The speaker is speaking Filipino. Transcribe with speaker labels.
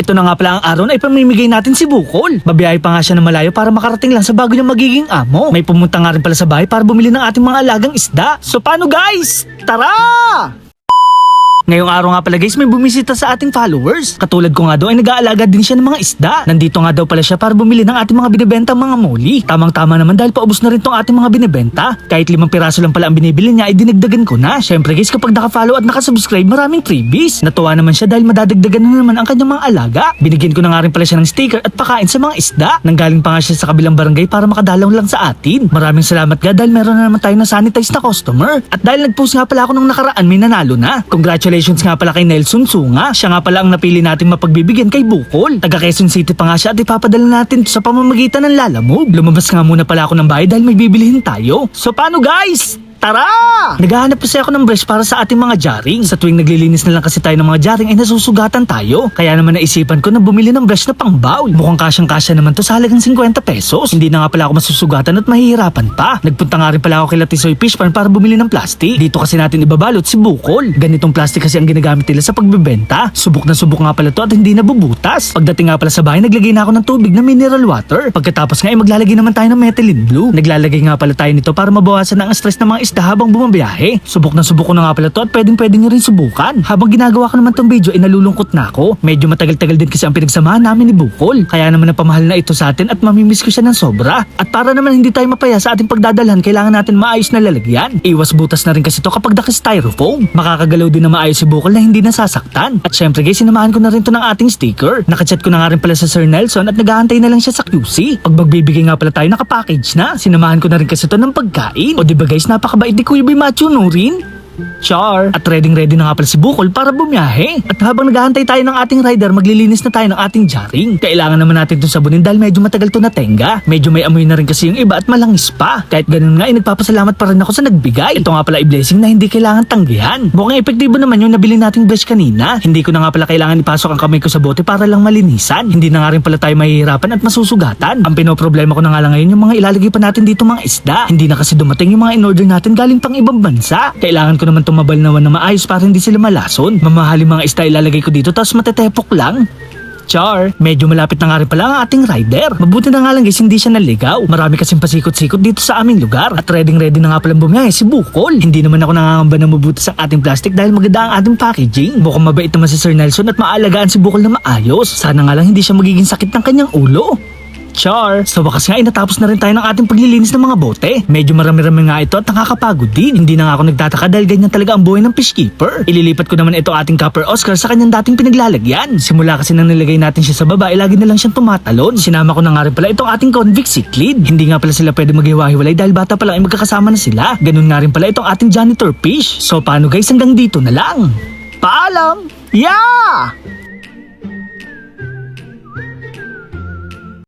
Speaker 1: Ito na nga pala ang araw na ipamimigay natin si Bukol. Babiyahe pa nga siya ng malayo para makarating lang sa bago niyang magiging amo. May pumunta nga rin pala sa bahay para bumili ng ating mga alagang isda. So paano guys? Tara! Ngayong araw nga pala guys, may bumisita sa ating followers. Katulad ko nga daw ay nag-aalaga din siya ng mga isda. Nandito nga daw pala siya para bumili ng ating mga binibenta mga moli. Tamang-tama naman dahil paubos na rin tong ating mga binibenta. Kahit 5 piraso lang pala ang binibili niya ay dinagdagan ko na. Syempre guys, kapag naka-follow at nakasubscribe, maraming freebies. Natuwa naman siya dahil madadagdagan na naman ang kanyang mga alaga. Binigyan ko na nga rin pala siya ng sticker at pakain sa mga isda. Nanggaling pa nga siya sa kabilang barangay para makadalaw lang sa atin. Maraming salamat ga dahil meron na naman tayo na sanitize na customer. At dahil nag-post nga pala ako nung nakaraan, may nanalo na. Congratulations nga pala kay Nelson Sunga. Siya nga pala ang napili natin mapagbibigyan kay Bukol. Taga Quezon City pa nga siya at ipapadala natin sa pamamagitan ng Lalamove. Lumabas nga muna pala ako ng bahay dahil may bibilihin tayo. So paano guys? Tara! Naghahanap kasi ako ng brush para sa ating mga jaring. Sa tuwing naglilinis na lang kasi tayo ng mga jaring ay nasusugatan tayo. Kaya naman naisipan ko na bumili ng brush na pang bowl. Mukhang kasyang-kasya naman to sa halagang 50 pesos. Hindi na nga pala ako masusugatan at mahihirapan pa. Nagpunta nga rin pala ako kay Latisoy Fish Farm para bumili ng plastic. Dito kasi natin ibabalot si Bukol. Ganitong plastic kasi ang ginagamit nila sa pagbebenta. Subok na subok nga pala to at hindi nabubutas. Pagdating nga pala sa bahay, naglagay na ako ng tubig na mineral water. Pagkatapos nga ay maglalagay naman tayo ng methylene blue. Naglalagay nga pala tayo nito para mabawasan ang stress ng mga isda habang bumabiyahe. Subok na subok ko na nga pala to at pwedeng nyo rin subukan. Habang ginagawa ko naman tong video ay nalulungkot na ako. Medyo matagal-tagal din kasi ang pinagsamahan namin ni Bukol. Kaya naman napamahal na ito sa atin at mamimiss ko siya ng sobra. At para naman hindi tayo mapaya sa ating pagdadalhan, kailangan natin maayos na lalagyan. Iwas butas na rin kasi to kapag naka-styrofoam. Makakagalaw din na maayos si Bukol na hindi nasasaktan. At syempre guys, sinamahan ko na rin to ng ating sticker. Nakachat ko na nga rin pala sa Sir Nelson at naghahantay na lang siya sa QC. Pag magbibigay nga pala tayo, nakapackage na. Sinamahan ko na rin kasi to ng pagkain. O diba guys, napakabait ni Kuya Boy Macho no rin? Char! At ready na nga pala si Bukol para bumiyahe. At habang naghahantay tayo ng ating rider, maglilinis na tayo ng ating jaring. Kailangan naman natin itong sabunin dahil medyo matagal to na tenga. Medyo may amoy na rin kasi yung iba at malangis pa. Kahit ganun nga, nagpapasalamat pa rin ako sa nagbigay. Ito nga pala i-blessing na hindi kailangan tanggihan. Mukhang epektibo naman yung nabili nating brush kanina. Hindi ko na nga pala kailangan ipasok ang kamay ko sa bote para lang malinisan. Hindi na nga rin pala tayo mahihirapan at masusugatan. Ang pinoproblema ko na nga lang ngayon yung mga ilalagay pa natin dito mga isda. Hindi na kasi dumating yung mga in-order natin galing pang ibang bansa. Kailangan ko naman tumabalnawan na maayos para hindi sila malason. Mamahaling mga isda ilalagay ko dito tapos matetepok lang. Char, medyo malapit na nga rin pala ang ating rider. Mabuti na nga lang guys, hindi siya naligaw. Marami kasing pasikot-sikot dito sa aming lugar. At ready na nga pala bumiyahe si Bukol. Hindi naman ako nangangamba na mabuti sa ating plastic dahil maganda ang ating packaging. Mukhang mabait naman si Sir Nelson at maaalagaan si Bukol na maayos. Sana nga lang hindi siya magiging sakit ng kanyang ulo. Char! Sa wakas nga ay natapos na rin tayo ng ating paglilinis ng mga bote. Medyo marami-rami nga ito at nakakapagod din. Hindi na nga ako nagtataka dahil ganyan talaga ang buhay ng fishkeeper. Ililipat ko naman ito ating copper Oscar sa kanyang dating pinaglalagyan. Simula kasi nang nilagay natin siya sa baba ay lagi na lang siyang tumatalon. Sinama ko na nga rin pala itong ating convict cichlid. Hindi nga pala sila pwede maghiwa-hiwalay dahil bata pa lang ay magkakasama na sila. Ganun nga rin pala itong ating janitor fish. So paano guys, hanggang dito na lang. Paalam! Yeah!